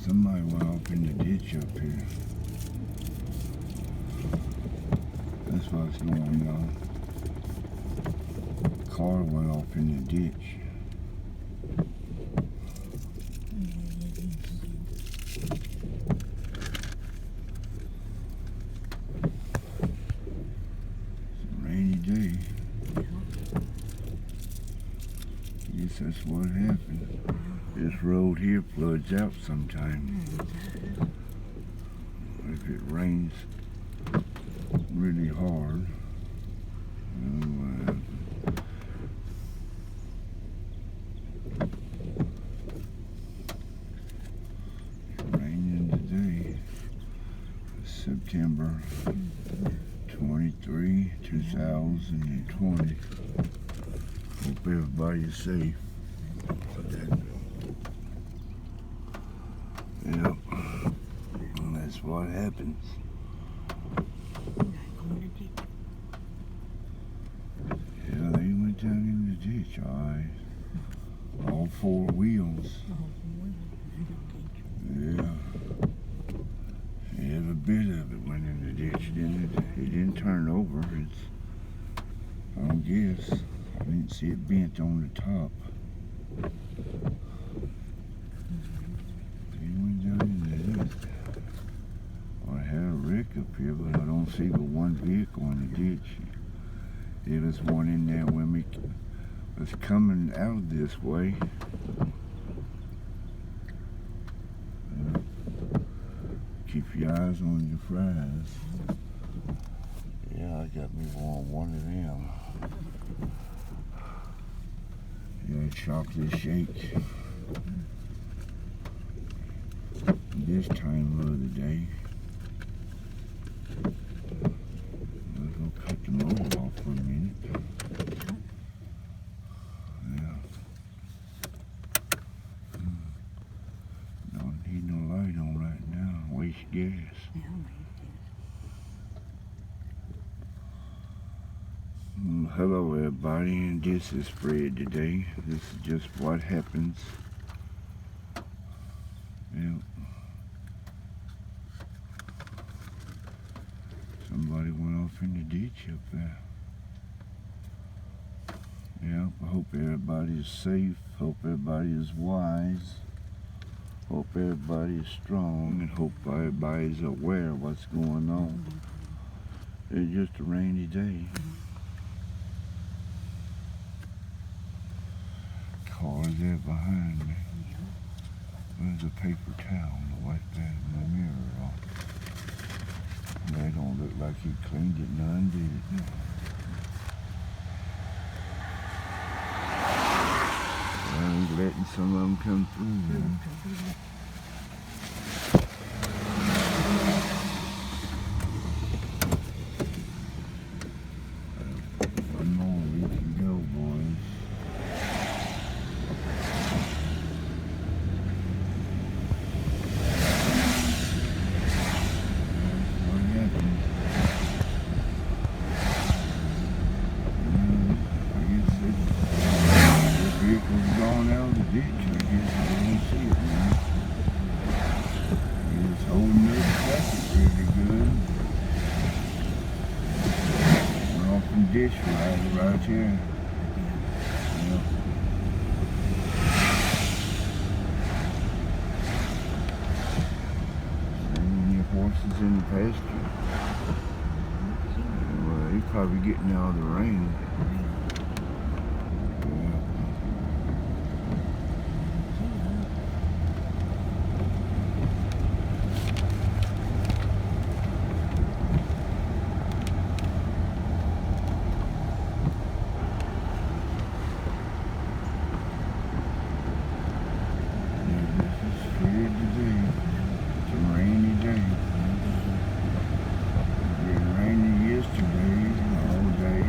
Somebody went off in the ditch up here. That's what's going on. Car went off in the ditch. It's a rainy day. Guess that's what happened. This road here floods out sometime. If it rains really hard. It's raining today. September 23, 2020. Hope everybody's safe. Yep. And that's what happens. Yeah, they went down in the ditch, alright. All four wheels. Yeah. Every bit of it went in the ditch, didn't it? It didn't turn over. I don't guess. I didn't see it bent on the top. He went down in the ditch. I had a wreck up here, but I don't see but one vehicle in the ditch. There was one in there when we was coming out this way. Keep your eyes on your fries. Yeah, I got me one of them. Yeah, chocolate shake. This time of the day. Let's go cut the motor off for a minute. Yeah. Don't need no light on right now. Waste gas. Hello everybody, and this is Fred today. This is just what happens. Yeah. Somebody went off in the ditch up there. Yeah, I hope everybody is safe. Hope everybody is wise. Hope everybody is strong, and hope everybody is aware of what's going on. It's just a rainy day. Car there behind me. There's a paper towel to wipe that in my mirror off. That don't look like he cleaned it none, did it? He's letting some of them come through now. One more, we can go, boys. What happened? I guess the vehicle's gone out of the ditch. I guess I don't see it now. It's holding up traffic really good. We're off from ditch right here. Yeah. Sending your horses in the pasture. Well, he's probably getting out of the rain. Yesterday, all day,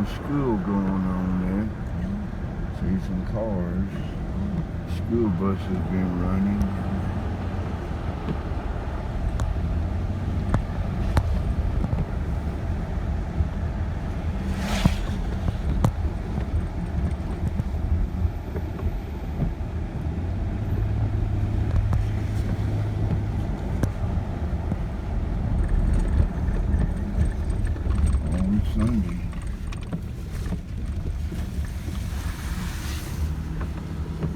some school going on there. See some cars. School bus has been running. On Sunday.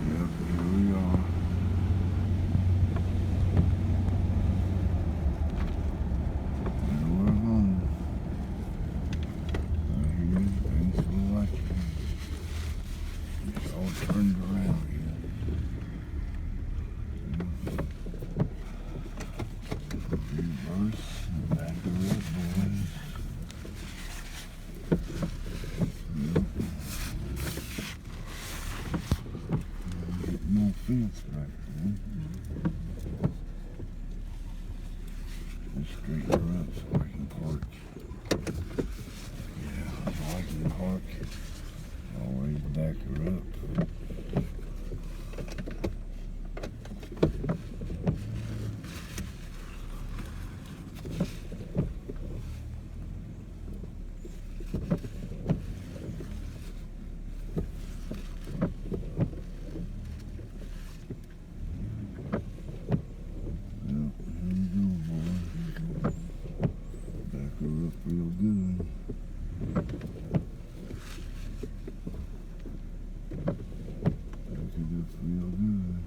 Yep, here we are. And we're home. Right here. Thanks for watching. It's all turned around here. Reverse and back her up, boys. No fence back there. Let's straighten her up so I can park. Yeah, so I can park. Always back her up. Yep, here you go, boy. Back her up real good. Back it up real good.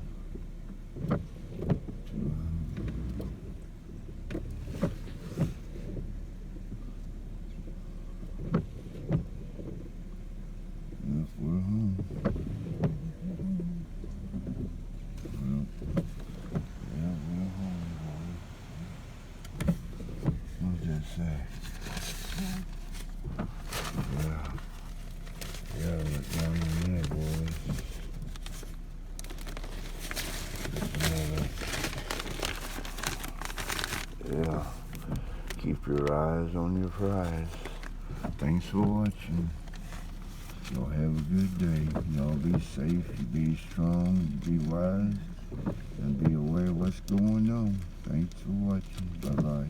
Yep, we're home. Well, yeah, we're home, boy. What's that say? Yeah. Yeah, look down in there, boys. Yeah. Keep your eyes on your prize. Thanks for watching. Y'all have a good day. Y'all be safe, you be strong, you be wise, and be aware of what's going on. Thanks for watching. Bye-bye.